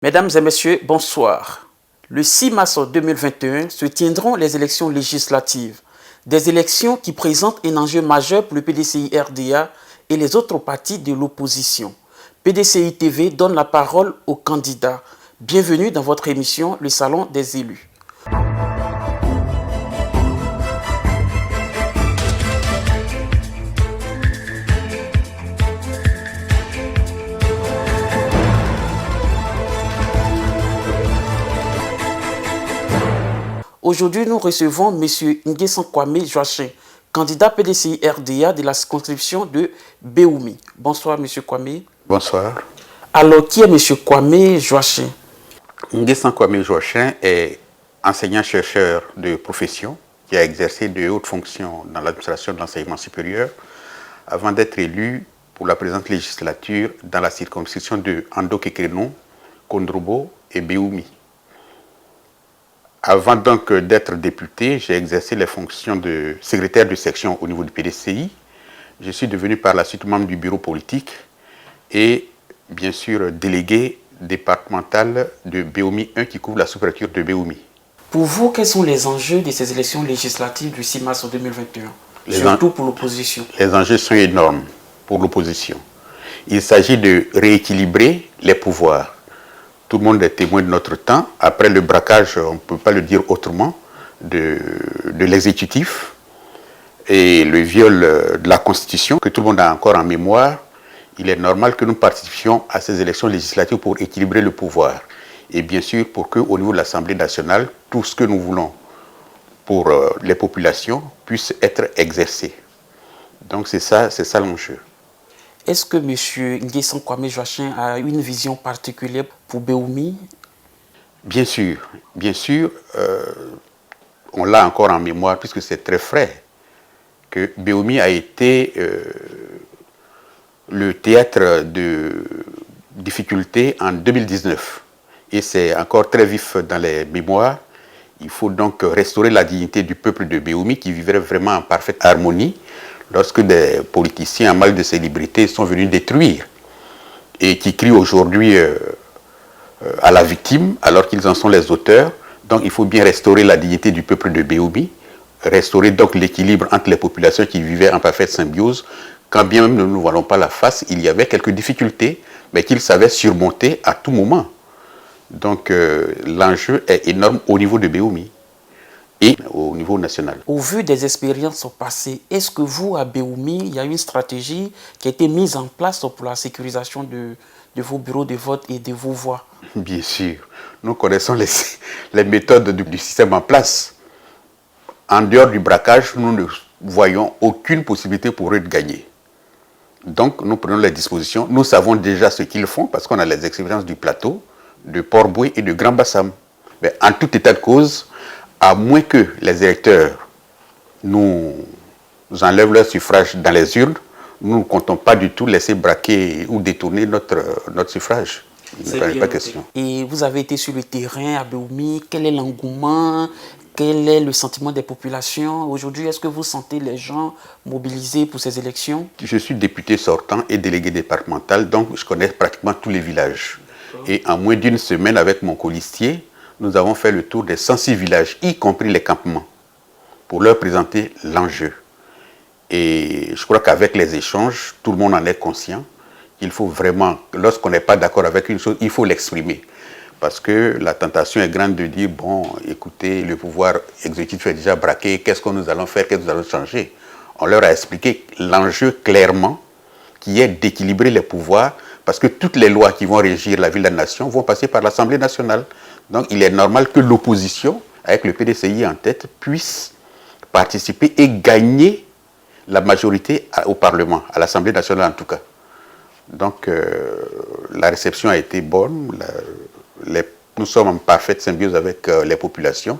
Mesdames et messieurs, bonsoir. Le 6 mars 2021 se tiendront les élections législatives. Des élections qui présentent un enjeu majeur pour le PDCI-RDA et les autres partis de l'opposition. PDCI TV donne la parole aux candidats. Bienvenue dans votre émission Le Salon des élus. Aujourd'hui, nous recevons M. Nguessan Kwame Joachim, candidat PDCI-RDA de la circonscription de Béoumi. Bonsoir, M. Kwame. Bonsoir. Alors, qui est M. Kwame Joachim? Nguessan Kwame Joachim est enseignant-chercheur de profession qui a exercé de hautes fonctions dans l'administration de l'enseignement supérieur avant d'être élu pour la présente législature dans la circonscription de Ando-Kékénou, Kondrobo et Béoumi. Avant donc d'être député, j'ai exercé les fonctions de secrétaire de section au niveau du PDCI. Je suis devenu par la suite membre du bureau politique et bien sûr délégué départemental de Béoumi 1 qui couvre la sous-préfecture de Béoumi. Pour vous, quels sont les enjeux de ces élections législatives du 6 mars 2021, surtout pour l'opposition? Les enjeux sont énormes pour l'opposition. Il s'agit de rééquilibrer les pouvoirs. Tout le monde est témoin de notre temps. Après le braquage, on ne peut pas le dire autrement, de l'exécutif et le viol de la Constitution, que tout le monde a encore en mémoire, il est normal que nous participions à ces élections législatives pour équilibrer le pouvoir. Et bien sûr, pour qu'au niveau de l'Assemblée nationale, tout ce que nous voulons pour les populations puisse être exercé. Donc c'est ça l'enjeu. Est-ce que M. Nguessan Kwame Joachim a une vision particulière pour Béoumi? Bien sûr, on l'a encore en mémoire puisque c'est très frais, que Béoumi a été le théâtre de difficultés en 2019. Et c'est encore très vif dans les mémoires. Il faut donc restaurer la dignité du peuple de Béoumi qui vivrait vraiment en parfaite harmonie lorsque des politiciens en mal de célébrité sont venus détruire et qui crient aujourd'hui à la victime alors qu'ils en sont les auteurs. Donc il faut bien restaurer la dignité du peuple de Béoumi, restaurer donc l'équilibre entre les populations qui vivaient en parfaite symbiose. Quand bien même nous ne nous voilons pas la face, il y avait quelques difficultés, mais qu'ils savaient surmonter à tout moment. Donc l'enjeu est énorme au niveau de Béoumi et au niveau national. Au vu des expériences passées, est-ce que vous, à Béoumi, il y a une stratégie qui a été mise en place pour la sécurisation de vos bureaux de vote et de vos voix? Bien sûr. Nous connaissons les méthodes du système en place. En dehors du braquage, nous ne voyons aucune possibilité pour eux de gagner. Donc, nous prenons les dispositions. Nous savons déjà ce qu'ils font parce qu'on a les expériences du plateau, de Port-Boué et de Grand Bassam. Mais en tout état de cause, à moins que les électeurs nous enlèvent leur suffrage dans les urnes, nous ne comptons pas du tout laisser braquer ou détourner notre suffrage. Il n'est pas question. Et vous avez été sur le terrain à Béoumi. Quel est l'engouement? Quel est le sentiment des populations? Aujourd'hui, est-ce que vous sentez les gens mobilisés pour ces élections? Je suis député sortant et délégué départemental, donc je connais pratiquement tous les villages. Et en moins d'une semaine, avec mon colistier, nous avons fait le tour des 106 villages, y compris les campements, pour leur présenter l'enjeu. Et je crois qu'avec les échanges, tout le monde en est conscient. Il faut vraiment, lorsqu'on n'est pas d'accord avec une chose, il faut l'exprimer. Parce que la tentation est grande de dire, bon, écoutez, le pouvoir exécutif est déjà braqué, qu'est-ce que nous allons faire, qu'est-ce que nous allons changer? On leur a expliqué l'enjeu clairement, qui est d'équilibrer les pouvoirs, parce que toutes les lois qui vont régir la vie de la nation vont passer par l'Assemblée nationale. Donc il est normal que l'opposition, avec le PDCI en tête, puisse participer et gagner la majorité au Parlement, à l'Assemblée nationale en tout cas. Donc la réception a été bonne, nous sommes en parfaite symbiose avec les populations.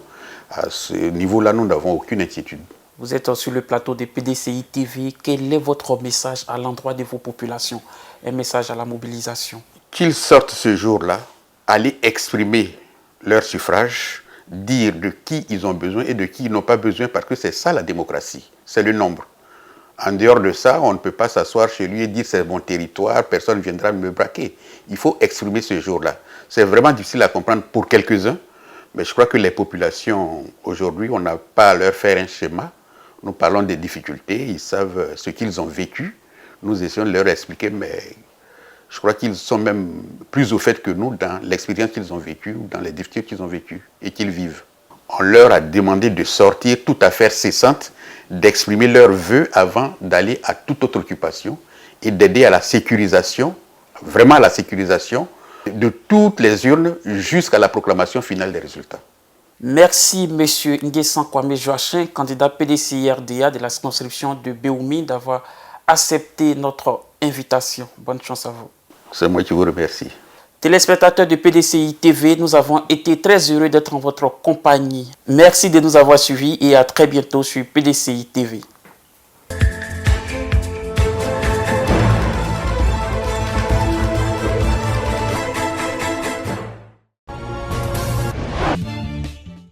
À ce niveau-là, nous n'avons aucune inquiétude. Vous êtes sur le plateau de PDCI TV. Quel est votre message à l'endroit de vos populations? Un message à la mobilisation. Qu'ils sortent ce jour-là, aller exprimer leur suffrage, dire de qui ils ont besoin et de qui ils n'ont pas besoin, parce que c'est ça la démocratie, c'est le nombre. En dehors de ça, on ne peut pas s'asseoir chez lui et dire c'est mon territoire, personne ne viendra me braquer. Il faut exprimer ce jour-là. C'est vraiment difficile à comprendre pour quelques-uns, mais je crois que les populations, aujourd'hui, on n'a pas à leur faire un schéma. Nous parlons des difficultés, ils savent ce qu'ils ont vécu. Nous essayons de leur expliquer, mais je crois qu'ils sont même plus au fait que nous dans l'expérience qu'ils ont vécue ou dans les difficultés qu'ils ont vécues et qu'ils vivent. On leur a demandé de sortir toute affaire cessante, d'exprimer leurs vœux avant d'aller à toute autre occupation et d'aider à la sécurisation, vraiment à la sécurisation de toutes les urnes jusqu'à la proclamation finale des résultats. Merci, M. Nguessan Kwame Joachim, candidat PDCI-RDA de la circonscription de Béoumi, d'avoir accepté notre invitation. Bonne chance à vous. C'est moi qui vous remercie. Téléspectateurs de PDCI TV, nous avons été très heureux d'être en votre compagnie. Merci de nous avoir suivis et à très bientôt sur PDCI TV.